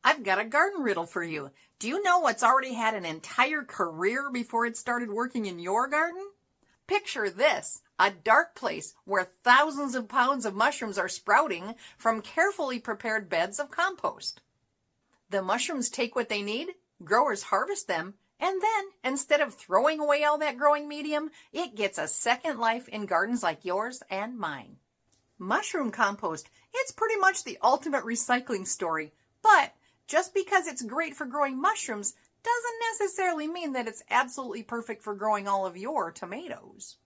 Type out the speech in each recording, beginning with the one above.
I've got a garden riddle for you. Do you know what's already had an entire career before it started working in your garden? Picture this, a dark place where thousands of pounds of mushrooms are sprouting from carefully prepared beds of compost. The mushrooms take what they need, growers harvest them, and then, instead of throwing away all that growing medium, it gets a second life in gardens like yours and mine. Mushroom compost, it's pretty much the ultimate recycling story, but just because it's great for growing mushrooms doesn't necessarily mean that it's absolutely perfect for growing all of your tomatoes.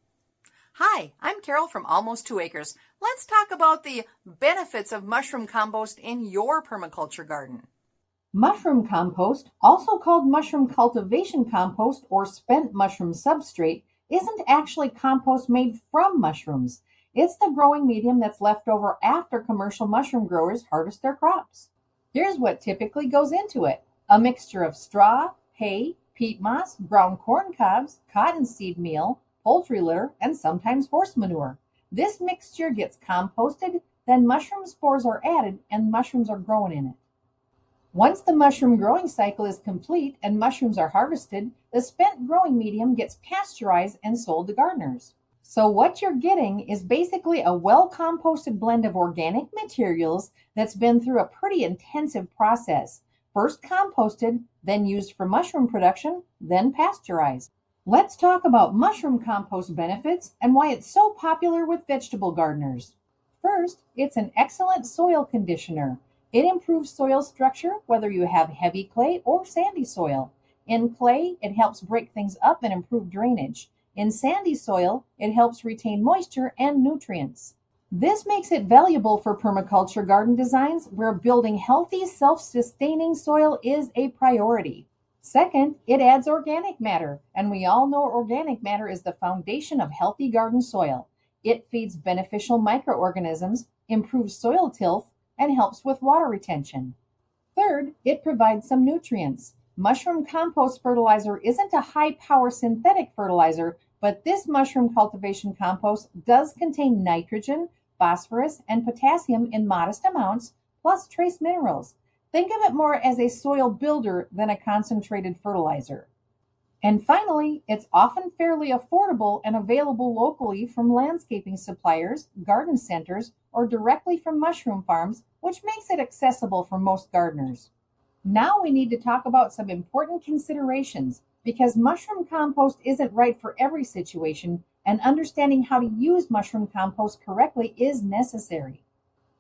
Hi, I'm Carol from Almost 2 Acres. Let's talk about the benefits of mushroom compost in your permaculture garden. Mushroom compost, also called mushroom cultivation compost or spent mushroom substrate, isn't actually compost made from mushrooms. It's the growing medium that's left over after commercial mushroom growers harvest their crops. Here's what typically goes into it: a mixture of straw, hay, peat moss, ground corn cobs, cottonseed meal, poultry litter, and sometimes horse manure. This mixture gets composted, then mushroom spores are added and mushrooms are grown in it. Once the mushroom growing cycle is complete and mushrooms are harvested, the spent growing medium gets pasteurized and sold to gardeners. So what you're getting is basically a well-composted blend of organic materials that's been through a pretty intensive process. First composted, then used for mushroom production, then pasteurized. Let's talk about mushroom compost benefits and why it's so popular with vegetable gardeners. First, it's an excellent soil conditioner. It improves soil structure whether you have heavy clay or sandy soil. In clay, it helps break things up and improve drainage. In sandy soil, it helps retain moisture and nutrients. This makes it valuable for permaculture garden designs where building healthy, self-sustaining soil is a priority. Second, it adds organic matter, and we all know organic matter is the foundation of healthy garden soil. It feeds beneficial microorganisms, improves soil tilth, and helps with water retention. Third, it provides some nutrients. Mushroom compost fertilizer isn't a high-power synthetic fertilizer, but this mushroom cultivation compost does contain nitrogen, phosphorus, and potassium in modest amounts, plus trace minerals. Think of it more as a soil builder than a concentrated fertilizer. And finally, it's often fairly affordable and available locally from landscaping suppliers, garden centers, or directly from mushroom farms, which makes it accessible for most gardeners. Now we need to talk about some important considerations because mushroom compost isn't right for every situation, and understanding how to use mushroom compost correctly is necessary.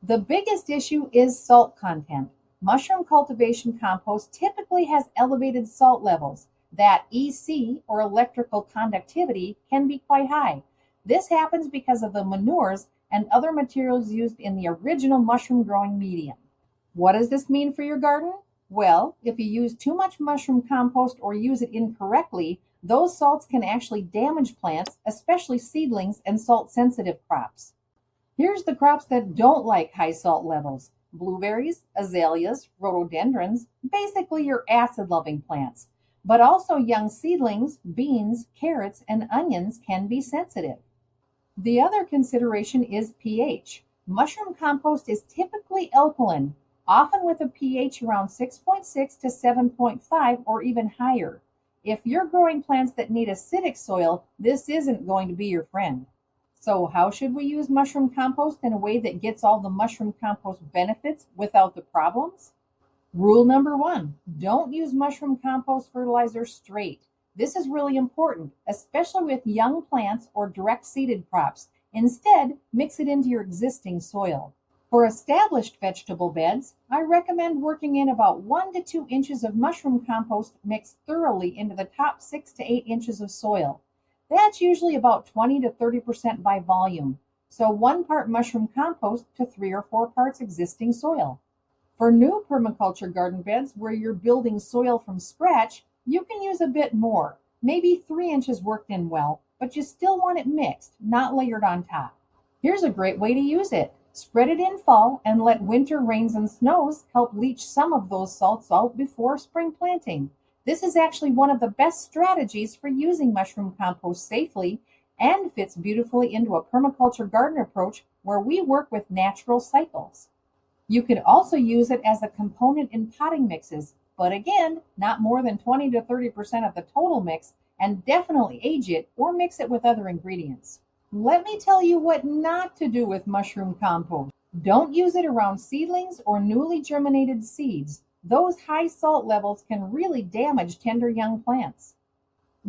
The biggest issue is salt content. Mushroom cultivation compost typically has elevated salt levels. That EC, or electrical conductivity, can be quite high. This happens because of the manures and other materials used in the original mushroom growing medium. What does this mean for your garden? Well, if you use too much mushroom compost or use it incorrectly, those salts can actually damage plants, especially seedlings and salt-sensitive crops. Here's the crops that don't like high salt levels: blueberries, azaleas, rhododendrons, basically your acid-loving plants. But also young seedlings, beans, carrots, and onions can be sensitive. The other consideration is pH. Mushroom compost is typically alkaline, often with a pH around 6.6 to 7.5 or even higher. If you're growing plants that need acidic soil, this isn't going to be your friend. So how should we use mushroom compost in a way that gets all the mushroom compost benefits without the problems? Rule number 1, don't use mushroom compost fertilizer straight. This is really important, especially with young plants or direct seeded crops. Instead, mix it into your existing soil. For established vegetable beds, I recommend working in about 1 to 2 inches of mushroom compost mixed thoroughly into the top 6 to 8 inches of soil. That's usually about 20 to 30% by volume. So 1 part mushroom compost to 3 or 4 parts existing soil. For new permaculture garden beds where you're building soil from scratch, you can use a bit more, maybe 3 inches worked in well, but you still want it mixed, not layered on top. Here's a great way to use it. Spread it in fall and let winter rains and snows help leach some of those salts out before spring planting. This is actually one of the best strategies for using mushroom compost safely and fits beautifully into a permaculture garden approach where we work with natural cycles. You could also use it as a component in potting mixes, but again, not more than 20 to 30% of the total mix, and definitely age it or mix it with other ingredients. Let me tell you what not to do with mushroom compost. Don't use it around seedlings or newly germinated seeds. Those high salt levels can really damage tender young plants.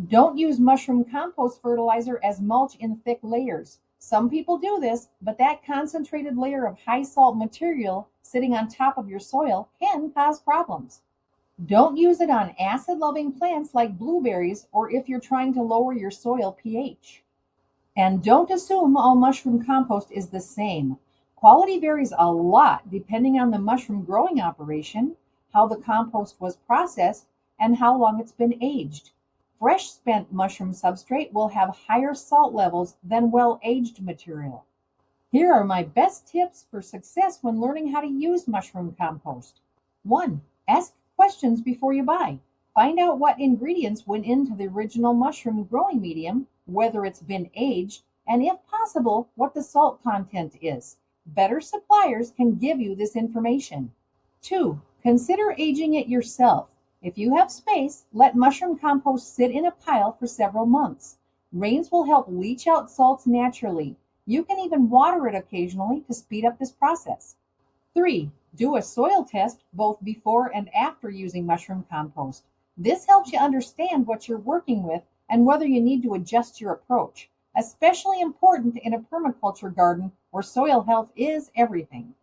Don't use mushroom compost fertilizer as mulch in thick layers. Some people do this, but that concentrated layer of high salt material sitting on top of your soil can cause problems. Don't use it on acid-loving plants like blueberries or if you're trying to lower your soil pH. And don't assume all mushroom compost is the same. Quality varies a lot depending on the mushroom growing operation, how the compost was processed, and how long it's been aged. Fresh spent mushroom substrate will have higher salt levels than well-aged material. Here are my best tips for success when learning how to use mushroom compost. 1. Ask questions before you buy. Find out what ingredients went into the original mushroom growing medium, whether it's been aged, and if possible, what the salt content is. Better suppliers can give you this information. 2. Consider aging it yourself. If you have space, let mushroom compost sit in a pile for several months. Rains will help leach out salts naturally. You can even water it occasionally to speed up this process. 3. Do a soil test both before and after using mushroom compost. This helps you understand what you're working with and whether you need to adjust your approach, especially important in a permaculture garden where soil health is everything.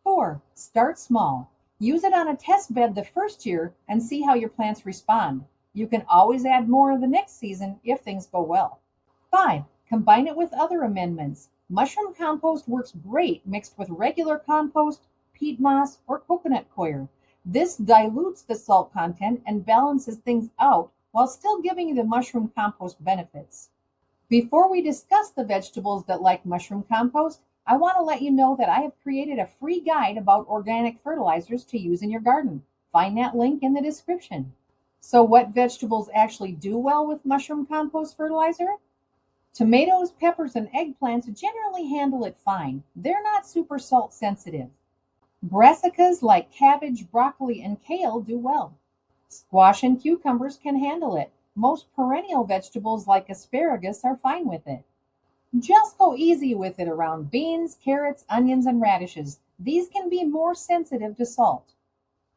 4. Start small. Use it on a test bed the first year and see how your plants respond. You can always add more the next season if things go well. 5. Combine it with other amendments. Mushroom compost works great mixed with regular compost, peat moss, or coconut coir. This dilutes the salt content and balances things out while still giving you the mushroom compost benefits. Before we discuss the vegetables that like mushroom compost, I want to let you know that I have created a free guide about organic fertilizers to use in your garden. Find that link in the description. So what vegetables actually do well with mushroom compost fertilizer? Tomatoes, peppers, and eggplants generally handle it fine. They're not super salt sensitive. Brassicas like cabbage, broccoli, and kale do well. Squash and cucumbers can handle it. Most perennial vegetables like asparagus are fine with it. Just go easy with it around beans, carrots, onions, and radishes. These can be more sensitive to salt.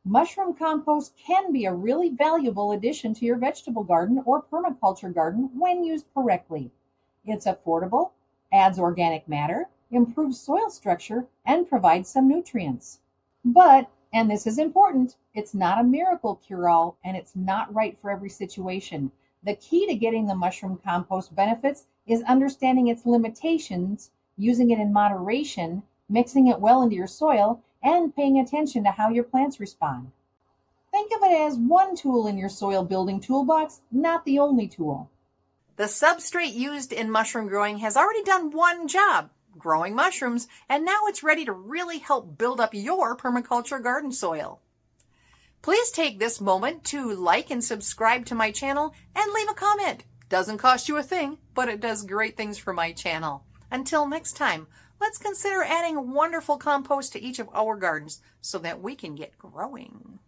Mushroom compost can be a really valuable addition to your vegetable garden or permaculture garden when used correctly. It's affordable, adds organic matter, improves soil structure, and provides some nutrients. But, and this is important, it's not a miracle cure-all and it's not right for every situation. The key to getting the mushroom compost benefits is understanding its limitations, using it in moderation, mixing it well into your soil, and paying attention to how your plants respond. Think of it as one tool in your soil building toolbox, not the only tool. The substrate used in mushroom growing has already done one job, growing mushrooms, and now it's ready to really help build up your permaculture garden soil. Please take this moment to like and subscribe to my channel and leave a comment. Doesn't cost you a thing, but it does great things for my channel. Until next time, let's consider adding wonderful compost to each of our gardens so that we can get growing.